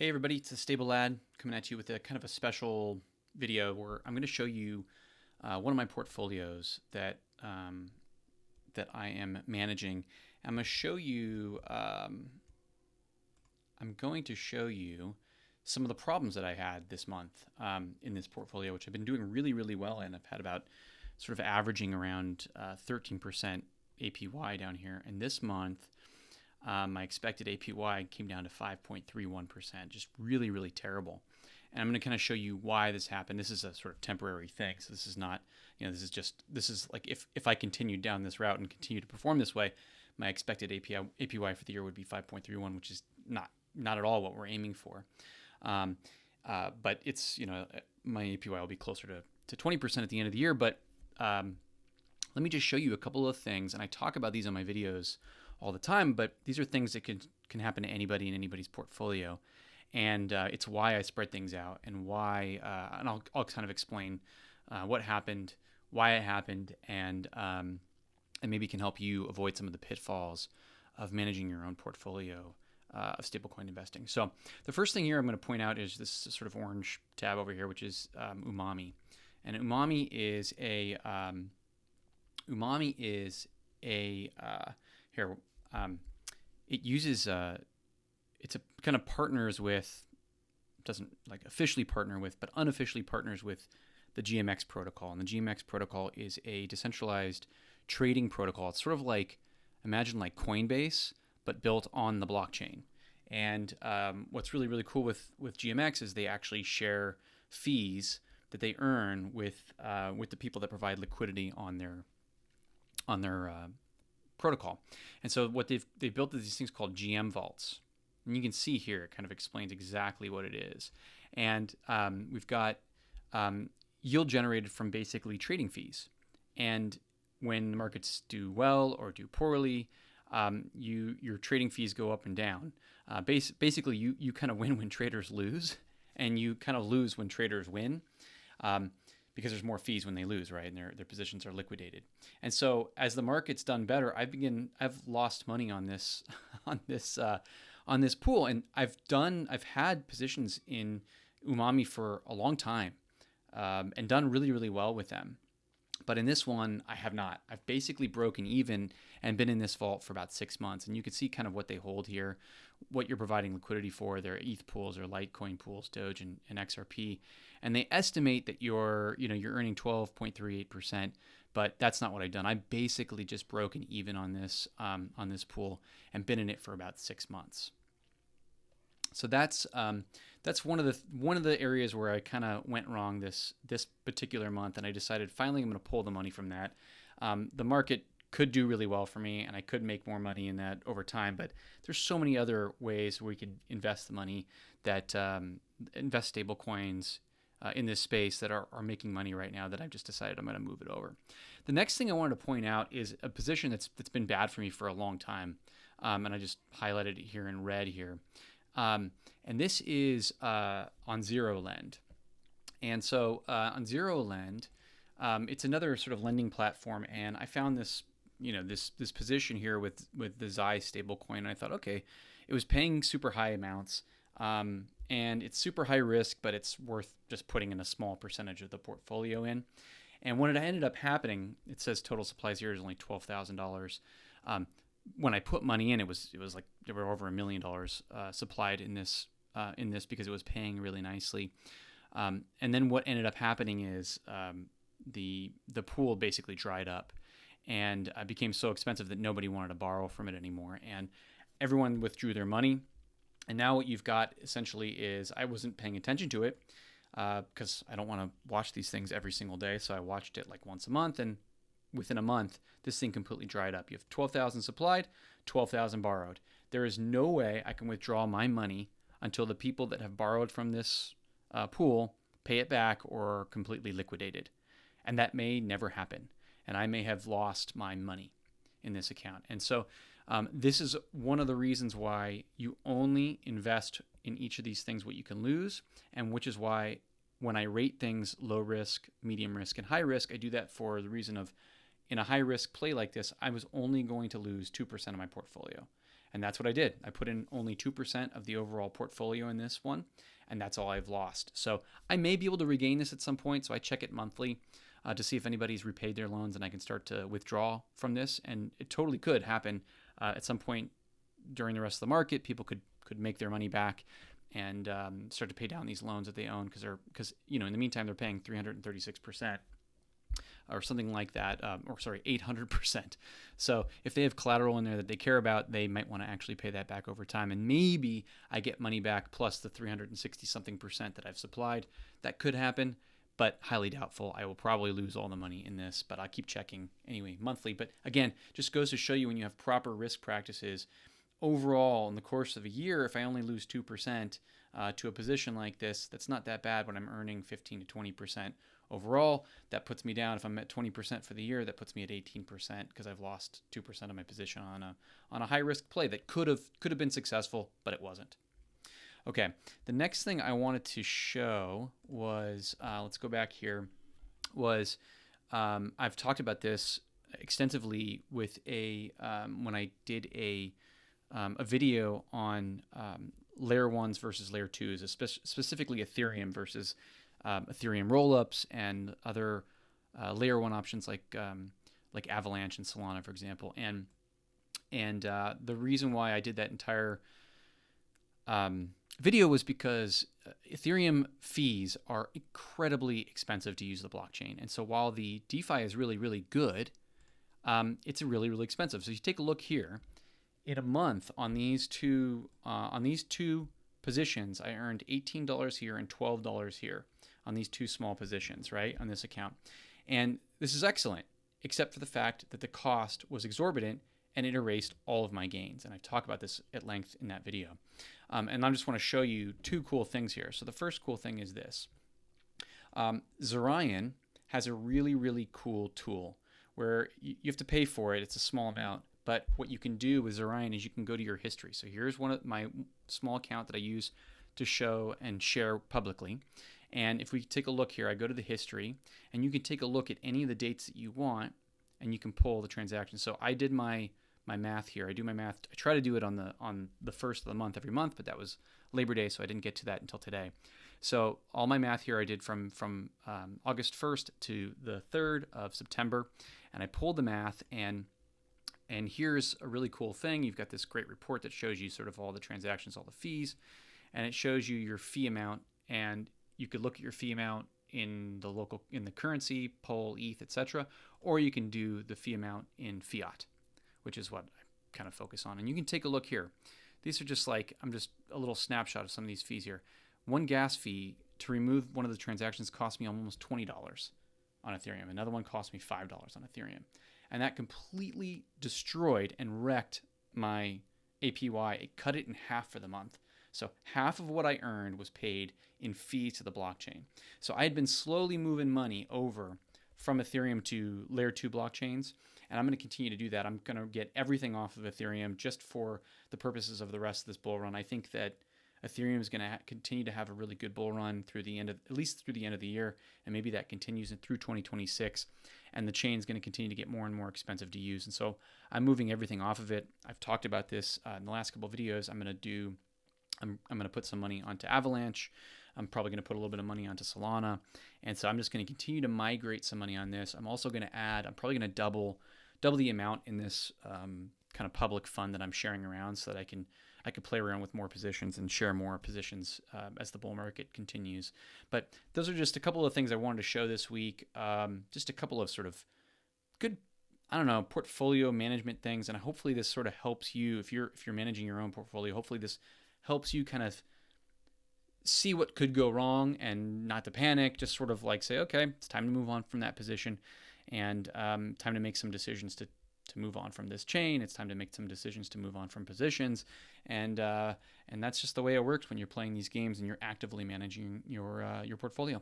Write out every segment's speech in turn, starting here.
Hey everybody, it's a Stable Lad coming at you with a kind of a special video where I'm going to show you one of my portfolios that I am managing. I'm going to show you some of the problems that I had this month in this portfolio, which I've been doing really well in. I've had about sort of averaging around 13% APY down here, and this month my expected APY came down to 5.31%, just really terrible. And I'm going to kind of show you why this happened. This is a sort of temporary thing. So this is not, this is like if I continued down this route and continue to perform this way, my expected APY for the year would be 5.31, which is not at all what we're aiming for. But it's, my APY will be closer to 20% at the end of the year. But let me just show you a couple of things. And I talk about these on my videos all the time, but these are things that can happen to anybody in anybody's portfolio. And it's why I spread things out and why, and I'll kind of explain what happened, why it happened, and maybe can help you avoid some of the pitfalls of managing your own portfolio of stablecoin investing. So the first thing here I'm going to point out is this sort of orange tab over here, which is Umami. And Umami is it uses it's a kind of partners with, doesn't like officially partner with, but unofficially partners with the GMX protocol. And the GMX protocol is a decentralized trading protocol. It's sort of like, imagine like Coinbase, but built on the blockchain. And what's really cool with GMX is they actually share fees that they earn with the people that provide liquidity on their protocol. And so what they've built these things called GM vaults. And you can see here, it kind of explains exactly what it is. And we've got yield generated from basically trading fees. And when the markets do well or do poorly, your trading fees go up and down. Basically, you kind of win when traders lose, and you kind of lose when traders win. Because there's more fees when they lose, right? And their positions are liquidated. And so as the market's done better, I've lost money on this on this pool, and I've had positions in Umami for a long time, and done really well with them. But in this one, I have not. I've basically broken even and been in this vault for about 6 months. And you can see kind of what they hold here, what you're providing liquidity for, their ETH pools or Litecoin pools, Doge and XRP. And they estimate that you're earning 12.38%, but that's not what I've done. I basically just broken even on this pool and been in it for about 6 months. So that's one of the areas where I kind of went wrong this particular month, and I decided finally I'm going to pull the money from that. The market could do really well for me, and I could make more money in that over time. But there's so many other ways where we could invest the money that invest stable coins in this space that are making money right now, that I've just decided I'm going to move it over. The next thing I wanted to point out is a position that's been bad for me for a long time, and I just highlighted it here in red here. And this is on ZeroLend. And so on ZeroLend, it's another sort of lending platform, and I found this this position here with the Zai stablecoin, and I thought, okay, it was paying super high amounts, and it's super high risk, but it's worth just putting in a small percentage of the portfolio in. And when it ended up happening, it says total supplies here is only $12,000. When I put money in, it was like there were over $1 million supplied in this because it was paying really nicely. And then what ended up happening is the pool basically dried up, and became so expensive that nobody wanted to borrow from it anymore, and everyone withdrew their money. And now what you've got essentially is, I wasn't paying attention to it because I don't want to watch these things every single day, so I watched it like once a month, and within a month, this thing completely dried up. You have 12,000 supplied, 12,000 borrowed. There is no way I can withdraw my money until the people that have borrowed from this pool pay it back or completely liquidated. And that may never happen. And I may have lost my money in this account. And so this is one of the reasons why you only invest in each of these things what you can lose, and which is why when I rate things low risk, medium risk, and high risk, I do that for the reason of, in a high risk play like this, I was only going to lose 2% of my portfolio. And that's what I did. I put in only 2% of the overall portfolio in this one, and that's all I've lost. So I may be able to regain this at some point, so I check it monthly to see if anybody's repaid their loans and I can start to withdraw from this. And it totally could happen at some point during the rest of the market. People could make their money back and start to pay down these loans that they own because in the meantime they're paying 336%. Or something like that, 800%. So if they have collateral in there that they care about, they might want to actually pay that back over time. And maybe I get money back plus the 360-something% that I've supplied. That could happen, but highly doubtful. I will probably lose all the money in this, but I'll keep checking anyway, monthly. But again, just goes to show you when you have proper risk practices, overall in the course of a year, if I only lose 2% to a position like this, that's not that bad when I'm earning 15 to 20%. Overall, that puts me down. If I'm at 20% for the year, that puts me at 18% because I've lost 2% of my position on a high risk play that could have been successful, but it wasn't. Okay, the next thing I wanted to show was let's go back here. I've talked about this extensively with when I did a video on layer 1s versus layer 2s, specifically Ethereum versus Ethereum rollups and other layer 1 options like Avalanche and Solana, for example. And the reason why I did that entire video was because Ethereum fees are incredibly expensive to use the blockchain. And so while the DeFi is really, really good, it's really, really expensive. So you take a look here. In a month on these two positions, I earned $18 here and $12 here on these two small positions, right, on this account. And this is excellent, except for the fact that the cost was exorbitant and it erased all of my gains. And I talk about this at length in that video. And I just want to show you two cool things here. So the first cool thing is this. Zorian has a really, really cool tool where you have to pay for it. It's a small amount. But what you can do with Zorian is you can go to your history. So here's one of my small account that I use to show and share publicly. And if we take a look here, I go to the history, and you can take a look at any of the dates that you want, and you can pull the transaction. So I did my math here. I do my math. I try to do it on the first of the month every month, but that was Labor Day, so I didn't get to that until today. So all my math here I did from August 1st to the 3rd of September, and I pulled the math, and here's a really cool thing. You've got this great report that shows you sort of all the transactions, all the fees, and it shows you your fee amount. And you could look at your fee amount in the currency, POL, ETH, etc., or you can do the fee amount in fiat, which is what I kind of focus on. And you can take a look here. These are just I'm just a little snapshot of some of these fees here. One gas fee to remove one of the transactions cost me almost $20 on Ethereum. Another one cost me $5 on Ethereum. And that completely destroyed and wrecked my APY. It cut it in half for the month. So half of what I earned was paid in fees to the blockchain. So I had been slowly moving money over from Ethereum to layer 2 blockchains, and I'm going to continue to do that. I'm going to get everything off of Ethereum just for the purposes of the rest of this bull run. I think that Ethereum is going to continue to have a really good bull run through at least through the end of the year, and maybe that continues through 2026. And the chain is going to continue to get more and more expensive to use. And so I'm moving everything off of it. I've talked about this in the last couple of videos. I'm going to put some money onto Avalanche. I'm probably going to put a little bit of money onto Solana. And so I'm just going to continue to migrate some money on this. I'm also going to I'm probably going to double the amount in this kind of public fund that I'm sharing around so that I can play around with more positions and share more positions as the bull market continues. But those are just a couple of things I wanted to show this week. Just a couple of sort of good, portfolio management things. And hopefully this sort of helps you if you're managing your own portfolio. Hopefully this helps you kind of see what could go wrong and not to panic. Just sort of say, okay, it's time to move on from that position, and time to make some decisions to move on from this chain. It's time to make some decisions to move on from positions, and that's just the way it works when you're playing these games and you're actively managing your portfolio.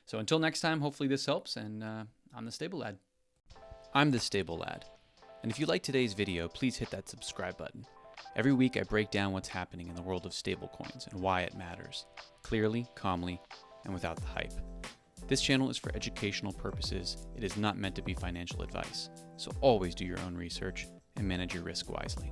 So until next time, hopefully this helps, and I'm the Stable Lad. I'm the Stable Lad, and if you like today's video, please hit that subscribe button. Every week I break down what's happening in the world of stablecoins and why it matters, clearly, calmly, and without the hype. This channel is for educational purposes. It is not meant to be financial advice. So always do your own research and manage your risk wisely.